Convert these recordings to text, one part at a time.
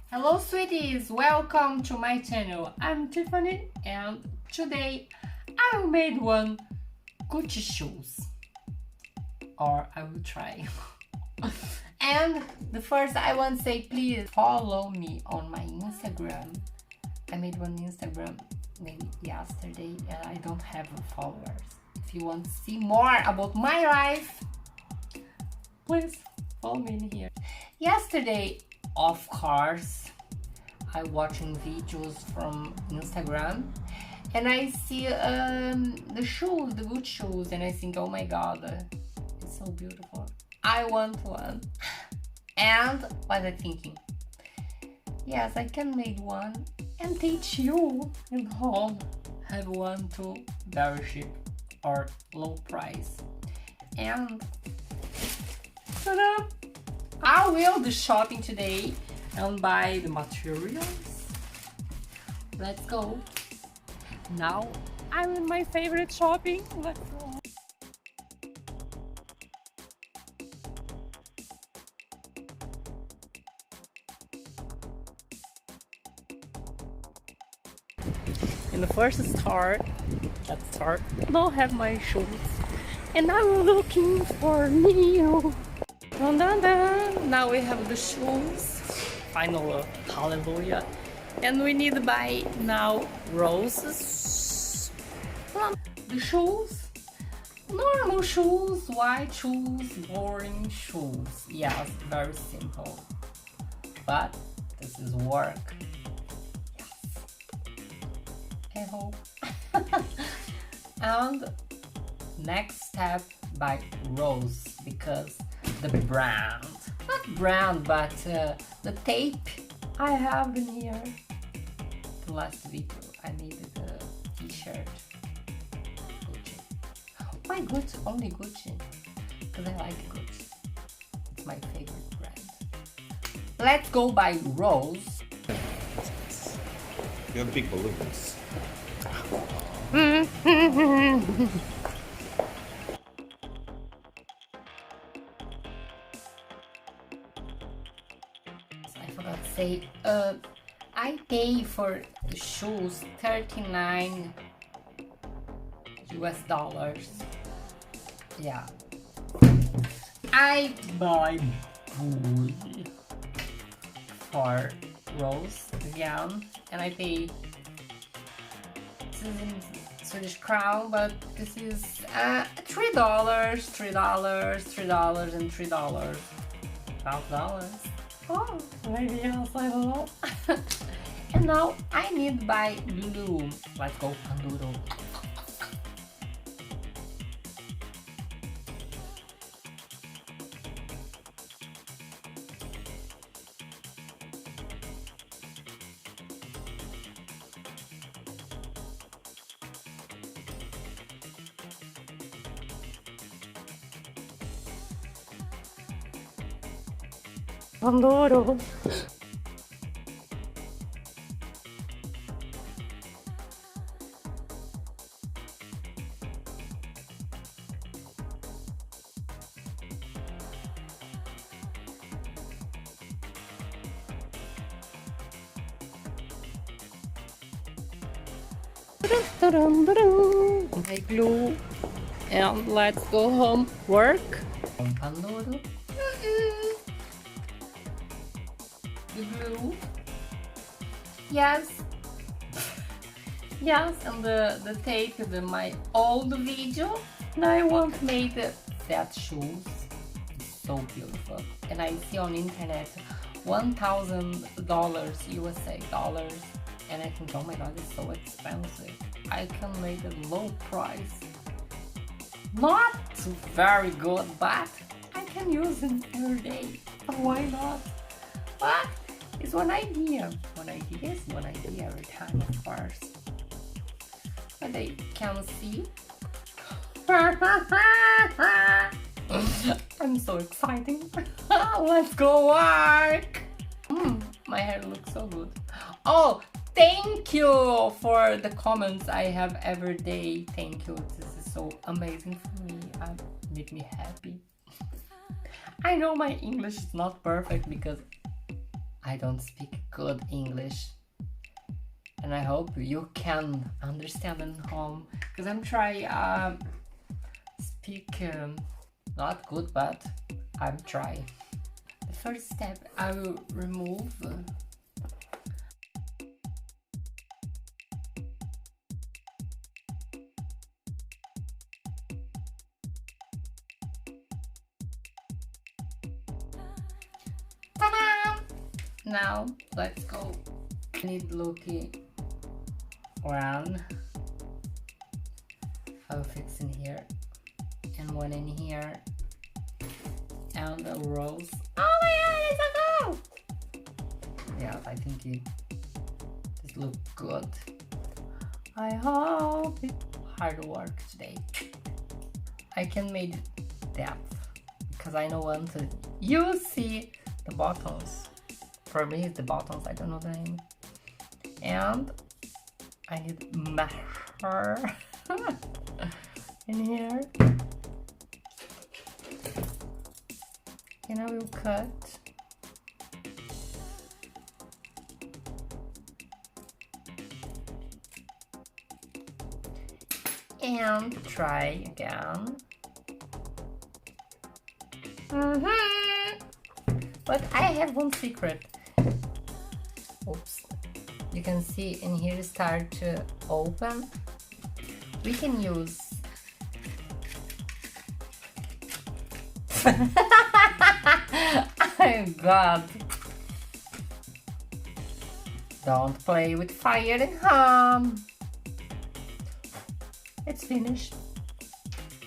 Hello sweeties, welcome to my channel. I'm Tiffany and today I made one Gucci shoes, or I will try. And the first I want to say, please follow me on my Instagram. I made one Instagram maybe yesterday and I don't have followers. If you want to see more about my life, please follow me in here. Yesterday, of course, I watching videos from Instagram and I see the shoes, the good shoes, and I think, oh my god, it's so beautiful. I want one. And what I'm thinking, yes, I can make one and teach you and home have one too, very cheap or low price. And ta-da! I will do shopping today and buy the materials. Let's go. Now I'm in my favorite shopping. Let's go. In the first start, don't have my shoes, and I'm looking for new. Dun, dun, dun. Now we have the shoes. Final hallelujah. And we need to buy now roses. The shoes, normal shoes, white shoes, boring shoes. Yes, very simple. But this is work. Yes. I hope. And next step, buy rose, because the brand, not brand, but the tape I have in here. The last video I made the t-shirt. Gucci. Why Gucci? Only Gucci, because I like Gucci. It's my favorite brand. Let's go buy rose. You have big balloons. I forgot to say, I pay for the shoes $39 US. Yeah. I buy booty for rose again, and I pay, this is in Swedish crown, but this is $3, and $3. $12. Oh, maybe yes, I don't know. And now I need to buy blue. Let's go, Panduro. Pandoro. I glue and let's go home work. Pandoro. The glue. Yes. Yes, and the tape of my old video. Now I want to make that shoes. It's so beautiful. And I see on internet $1,000 USA dollars. And I think, oh my god, it's so expensive. I can make a low price. Not very good, but I can use them every day. Why not? But it's one idea. One idea is one idea every time, of course. But they can see. I'm so excited. Let's go work. My hair looks so good. Oh, thank you for the comments I have every day. Thank you. This is so amazing for me. It made me happy. I know my English is not perfect because I don't speak good English, and I hope you can understand at home, because I'm trying speak not good, but I'm trying. The first step, I will remove ta-da! Now let's go. I need looking one. I'll fix in here and one in here, and the rolls. Oh my god, it's a go! Yeah, I think this looks good. I hope it's hard work today. I can make depth because I don't want to. You see the buttons. For me, it's the buttons. I don't know the name. And I need measure in here. And I will cut. And try again. But I have one secret. Oops. You can see in here start to open. We can use oh god. Don't play with fire at home. It's finished.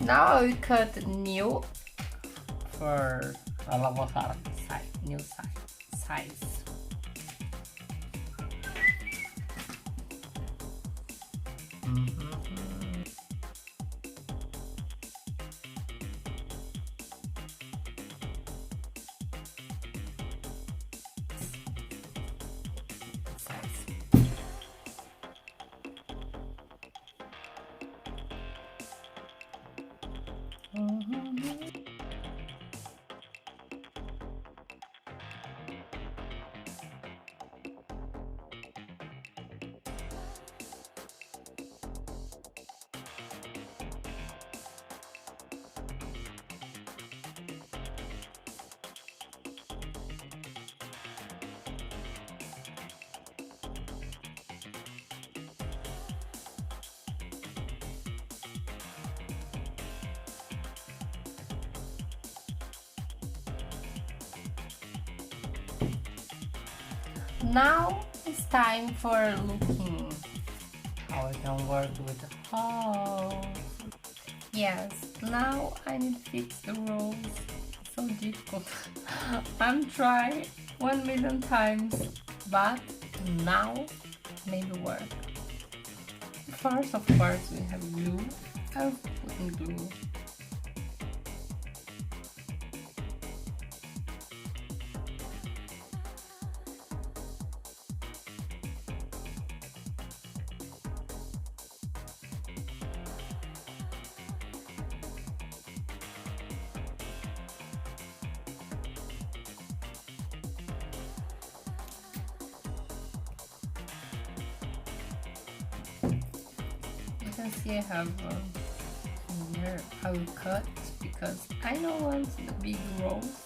Now we cut new for new size. Now it's time for looking how I can work with the hole. Yes, now I need to fix the rolls. It's so difficult. I'm trying 1,000,000 times, but now maybe work. First, of course, we have glue. I'm putting glue. You can see I have here I will cut because I don't want the big rolls,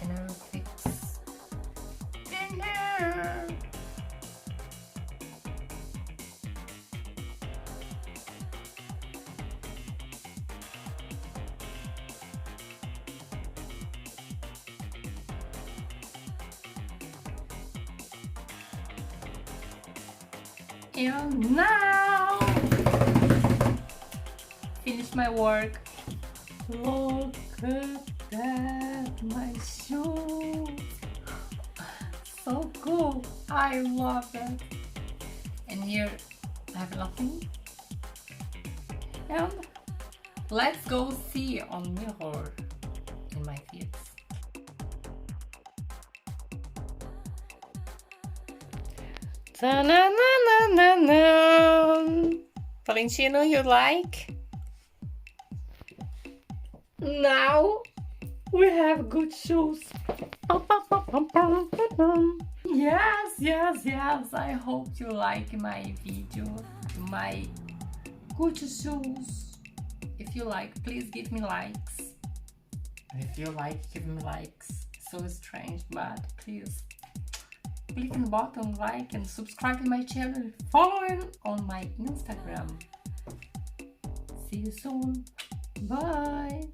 and I will fix in here. And now, finish my work. Look at that, my shoes. So cool, I love it. And here I have nothing. And let's go see on mirror in my feet. Valentino, you like? Now We have good shoes. Yes, yes, yes. I hope you like my video, my good shoes. If you like, please give me likes. If you like, give me likes. So strange, but please click on the button, like and subscribe to my channel. Following on my Instagram. See you soon. Bye.